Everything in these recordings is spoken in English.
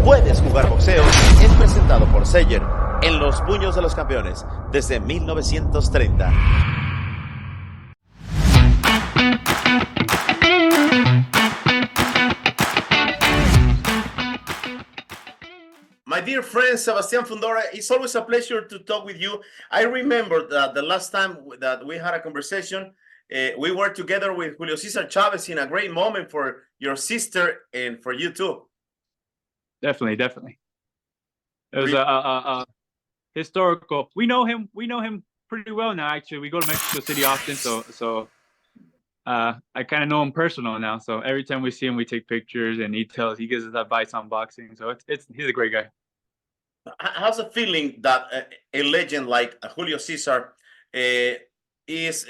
Puedes Jugar Boxeo es presentado por Jair en los puños de los campeones desde 1930. My dear friend Sebastián Fundora, it's always a pleasure to talk with you. I remember that the last time that we had a conversation, we were together with Julio Cesar Chavez in a great moment for your sister and for you too. Definitely. It was a historical. We know him pretty well now. Actually, we go to Mexico City often, so I kind of know him personal now. So every time we see him, we take pictures, and he gives us advice on boxing. So he's a great guy. How's the feeling that a legend like Julio Cesar is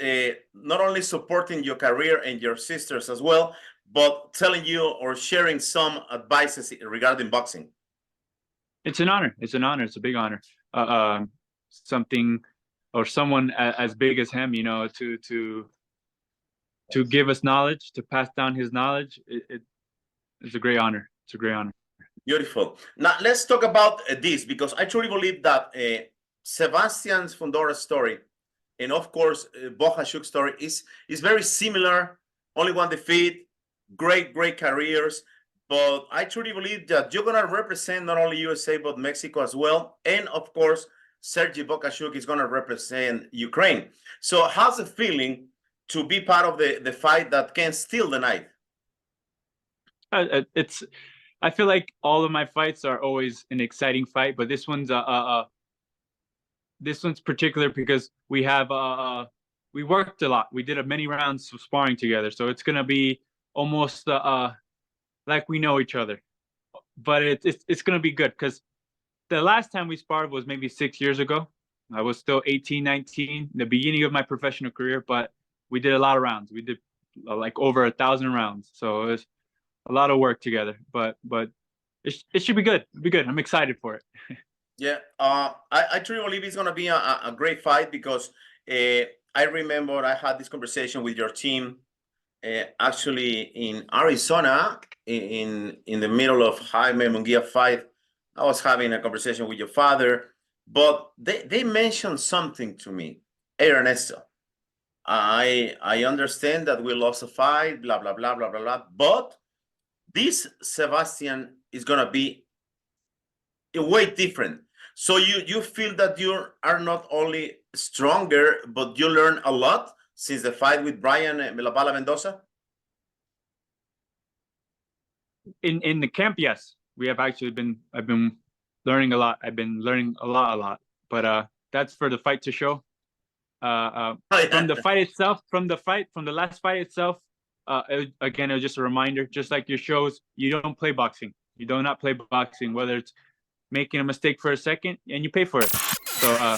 not only supporting your career and your sisters as well, but telling you or sharing some advices regarding boxing? It's an honor. It's a big honor. Something or someone as big as him, to give us knowledge, to pass down his knowledge. It's a great honor. It's a great honor. Beautiful. Now let's talk about this, because I truly believe that Sebastian's Fundora story and of course Boxeo's story is very similar. Only one defeat, great careers. But I truly believe that you're gonna represent not only USA but Mexico as well, and of course Sergey Boxew is gonna represent Ukraine. So how's the feeling to be part of the fight that can steal the night? I feel like all of my fights are always an exciting fight, but this one's particular because we worked a lot. We did many rounds of sparring together, so it's gonna be almost like we know each other. But it's gonna be good because the last time we sparred was maybe 6 years ago. I was still 18, 19, the beginning of my professional career, but we did a lot of rounds. We did like over 1,000 rounds, so it was a lot of work together, but it should be good. It'll be good. I'm excited for it. Yeah, I truly believe it's gonna be a great fight because I remember I had this conversation with your team actually in Arizona in the middle of Jaime Munguia fight. I was having a conversation with your father, but they mentioned something to me. Hey, Ernesto, I understand that we lost a fight, blah blah blah blah blah blah, but this Sebastian is gonna be way different. So you feel that you are not only stronger, but you learn a lot since the fight with Brian La Bala Mendoza? In the camp, yes, we have actually I've been learning a lot. I've been learning a lot. But that's for the fight to show. From the fight itself, from the last fight itself. It was just a reminder, just like your shows, you don't play boxing. You do not play boxing, whether it's making a mistake for a second and you pay for it. So,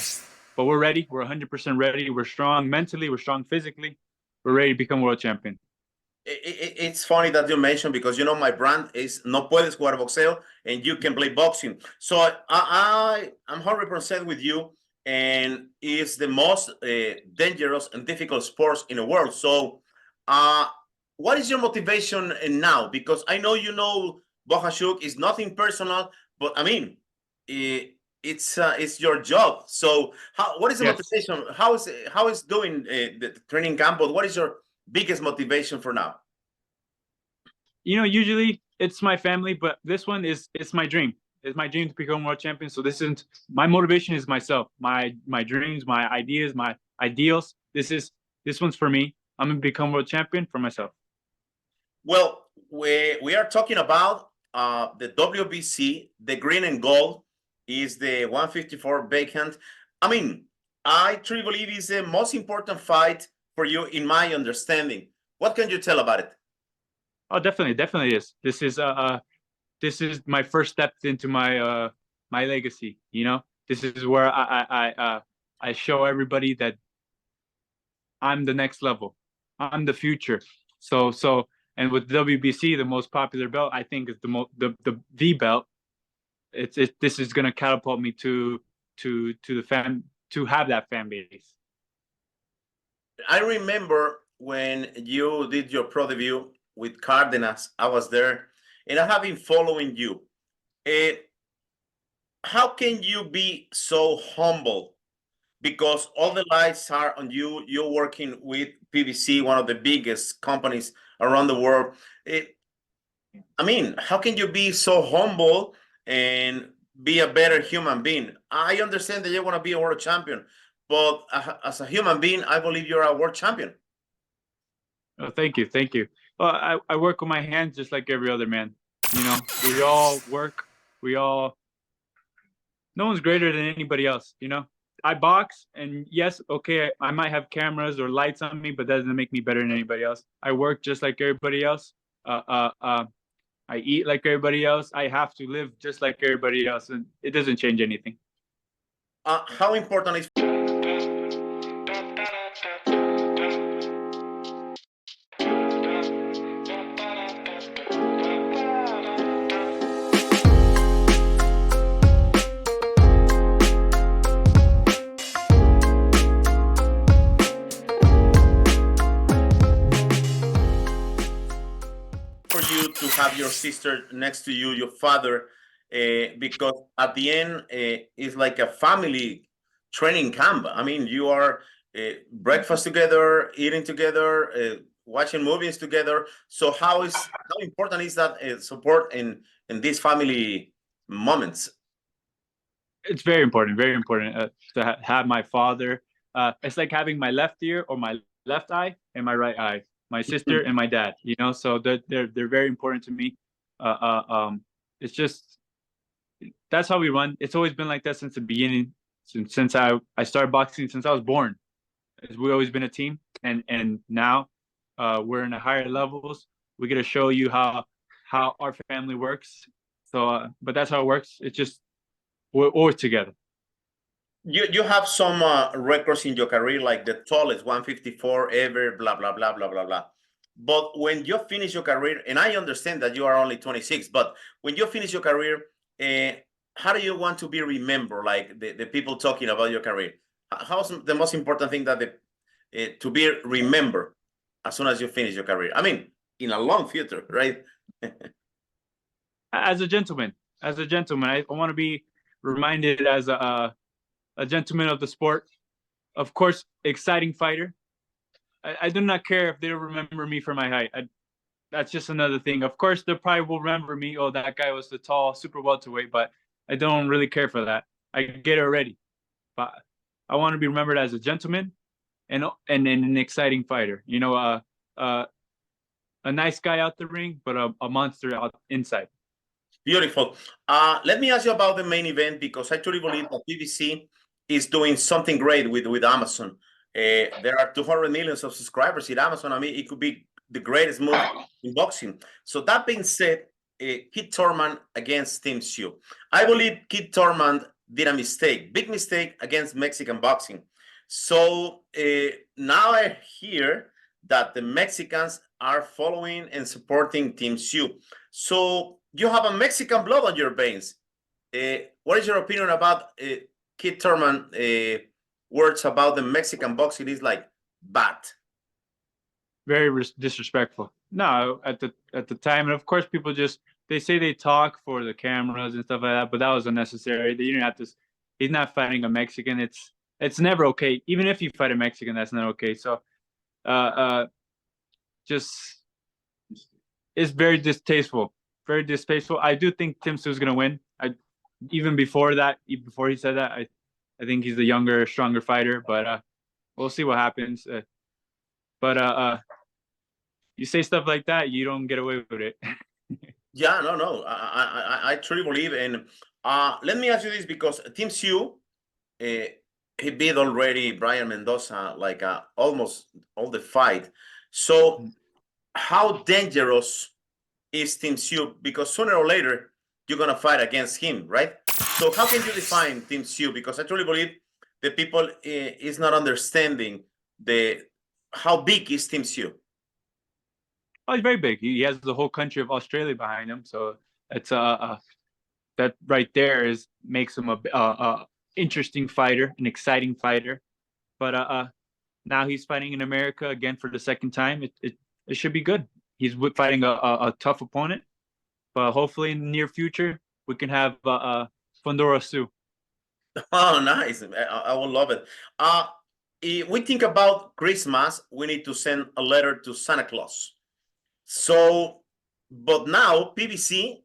but we're ready. We're 100% ready. We're strong mentally. We're strong physically. We're ready to become world champion. It's funny that you mentioned, because my brand is No Puedes Jugar Boxeo, and you can play boxing. So I'm 100% with you, and it's the most dangerous and difficult sports in the world. So what is your motivation now? Because I know Boxeo is nothing personal, but I mean, it's your job. So what is the motivation? How is doing the training camp? But what is your biggest motivation for now? Usually it's my family, but this one it's my dream. It's my dream to become world champion. So this isn't my motivation, is myself, my dreams, my ideas, my ideals. This one's for me. I'm gonna become world champion for myself. Well, we are talking about the WBC. The green and gold is the 154 vacant. I mean, I truly believe it's the most important fight for you, in my understanding. What can you tell about it? Oh, definitely is. This is my first step into my my legacy. This is where I show everybody that I'm the next level. I'm the future. So and with WBC, the most popular belt, I think, is the belt. This is gonna catapult me to have that fan base. I remember when you did your pro debut with Cardenas. I was there, and I have been following you. How can you be so humble? Because all the lights are on you. You're working with PVC, one of the biggest companies around the world. I mean, how can you be so humble and be a better human being? I understand that you want to be a world champion, but as a human being, I believe you're a world champion. Oh, thank you, thank you. Well, I work with my hands just like every other man. You know, we all work. No one's greater than anybody else. You know, I box, and yes, okay, I might have cameras or lights on me, but that doesn't make me better than anybody else. I work just like everybody else. I eat like everybody else. I have to live just like everybody else, and it doesn't change anything. How important is for you to have your sister next to you, your father, because at the end, it's like a family training camp. I mean, you are breakfast together, eating together, watching movies together. So how important is that support in these family moments? It's very important to have my father. It's like having my left ear or my left eye and my right eye, my sister and my dad. You know, so they're very important to me. It's just that's how we run. It's always been like that since the beginning. Since I started boxing, since I was born, we've always been a team. And now we're in the higher levels. We get to show you how our family works. So, but that's how it works. It's just we're always together. You have some records in your career, like the tallest 154 ever, blah blah blah blah blah blah. But when you finish your career, and I understand that you are only 26, but when you finish your career, how do you want to be remembered? Like the people talking about your career. How's the most important thing that to be remembered as soon as you finish your career? I mean, in a long future, right? As a gentleman, I want to be reminded as a gentleman of the sport. Of course, exciting fighter. I do not care if they don't remember me for my height. That's just another thing. Of course, they probably will remember me. Oh, that guy was the tall super welterweight, but I don't really care for that. I get it already. But I want to be remembered as a gentleman and an exciting fighter. You know, a nice guy out the ring, but a monster out inside. Beautiful. Let me ask you about the main event, because I truly believe that PVC is doing something great with Amazon. There are 200 million of subscribers in Amazon. I mean, it could be the greatest move in boxing. So that being said, Kid Thurman against Tim Tszyu. I believe Kid Thurman did a mistake, big mistake against Mexican boxing. So now I hear that the Mexicans are following and supporting Tim Tszyu. So you have a Mexican blood on your veins. What is your opinion about Kid Thurman words about the Mexican boxing is like bad? Very disrespectful. No, at the time, and of course, people they say they talk for the cameras and stuff like that, but that was unnecessary. You didn't have to. He's not fighting a Mexican. It's never okay. Even if you fight a Mexican, that's not okay. So, just it's very distasteful. Very distasteful. I do think Tim Tszyu is gonna win. Even before he said that, I think he's the younger, stronger fighter. But we'll see what happens. But you say stuff like that, you don't get away with it. Yeah, no. I truly believe. And let me ask you this, because Tim Tszyu, he beat already Brian Mendoza like almost all the fight. So how dangerous is Tim Tszyu? Because sooner or later you're gonna fight against him, right? So how can you define Tim Tszyu? Because I truly believe the people is not understanding how big is Tim Tszyu. Oh, he's very big. He has the whole country of Australia behind him, so it's that right there makes him a interesting fighter, an exciting fighter. But now he's fighting in America again for the second time. It should be good. He's fighting a tough opponent, but hopefully in the near future we can have Fundora Sue. Oh, nice. I will love it. If we think about Christmas, we need to send a letter to Santa Claus. So, but now PBC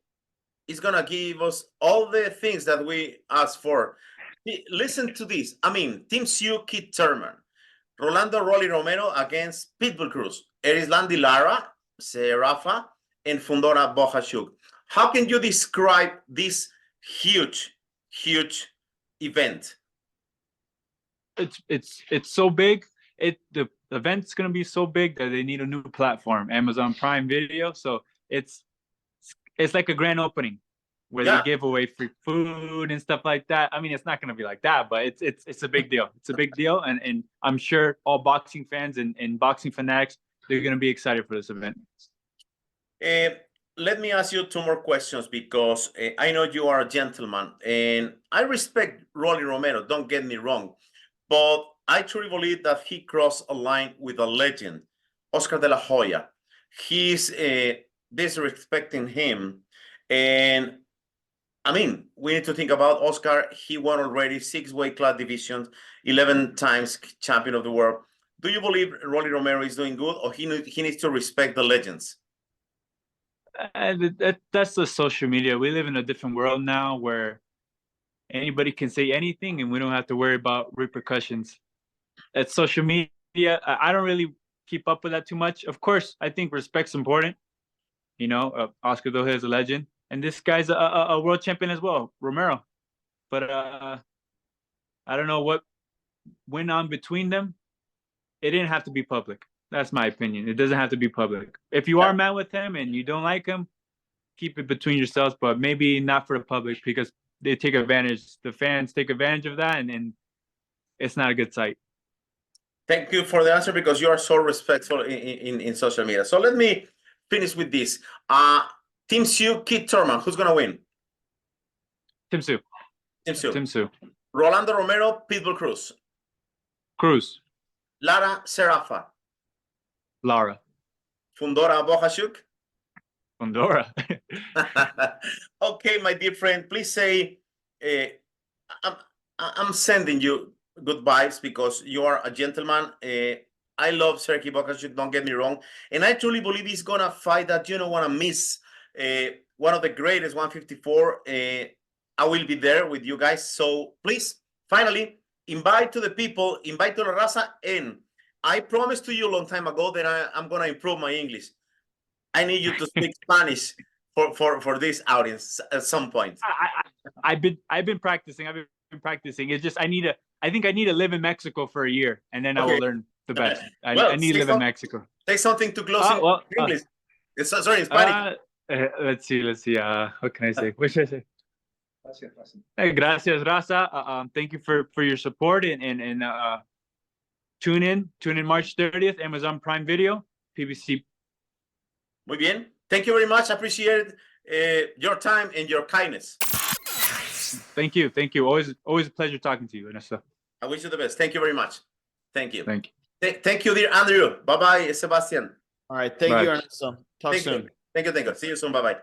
is gonna give us all the things that we asked for. Listen to this. I mean, Team Sue, Kid Thurman, Rolando Rolly Romero against Pitbull Cruz, Erislandi Lara, Serafa, and Fundora Bohashuk. How can you describe this huge event? It's so big. The event's gonna be so big that they need a new platform, Amazon Prime Video. So it's like a grand opening where they give away free food and stuff like that. I mean, it's not gonna be like that, but it's a big deal. It's a big deal, and I'm sure all boxing fans and boxing fanatics, they're gonna be excited for this event. Let me ask you two more questions because I know you are a gentleman and I respect Rolly Romero, don't get me wrong, but I truly believe that he crossed a line with a legend, Oscar de la Hoya. He's disrespecting him. And I mean, we need to think about Oscar. He won already 6 weight class divisions, 11 times champion of the world. Do you believe Rolly Romero is doing good, or he needs to respect the legends? That's the social media. We live in a different world now where anybody can say anything and we don't have to worry about repercussions. That's social media. I don't really keep up with that too much. Of course, I think respect's important. You know, Oscar de la Hoya is a legend, and this guy's a world champion as well, Romero. But I don't know what went on between them. It didn't have to be public. That's my opinion. It doesn't have to be public. If you are mad with him and you don't like him, keep it between yourselves, but maybe not for the public because they take advantage. The fans take advantage of that, and it's not a good sight. Thank you for the answer because you are so respectful in social media. So let me finish with this. Team Sue, Kid Thurman, who's going to win? Team Sue. Team Sue. Team Sue. Rolando Romero, Pitbull Cruz. Cruz. Lara Serafa. Lara. Fundora Bohashuk. Fundora. Okay, my dear friend, please say, I'm sending you good vibes because you are a gentleman. I love Sergey Bohashuk, don't get me wrong. And I truly believe he's going to fight that you don't want to miss. One of the greatest, 154. I will be there with you guys. So please, finally, invite to the people, invite to la raza, and I promised to you a long time ago that I'm going to improve my English. I need you to speak Spanish for this audience at some point. I've been practicing. It's just I think I need to live in Mexico for a year, and then I will learn the best. I need to live in Mexico. Say something to close in English. Sorry, in Spanish. Let's see. What can I say? What should I say? Hey, gracias, Raza. Thank you for your support and tune in March 30th, Amazon Prime Video, PBC. Muy bien. Thank you very much. I appreciate your time and your kindness. Thank you. Always a pleasure talking to you, Ernesto. I wish you the best. Thank you very much. Thank you. Thank you. Thank you, dear Andrew. Bye-bye, Sebastián. All right. Thank you, Ernesto. Talk soon. Thank you. See you soon. Bye-bye.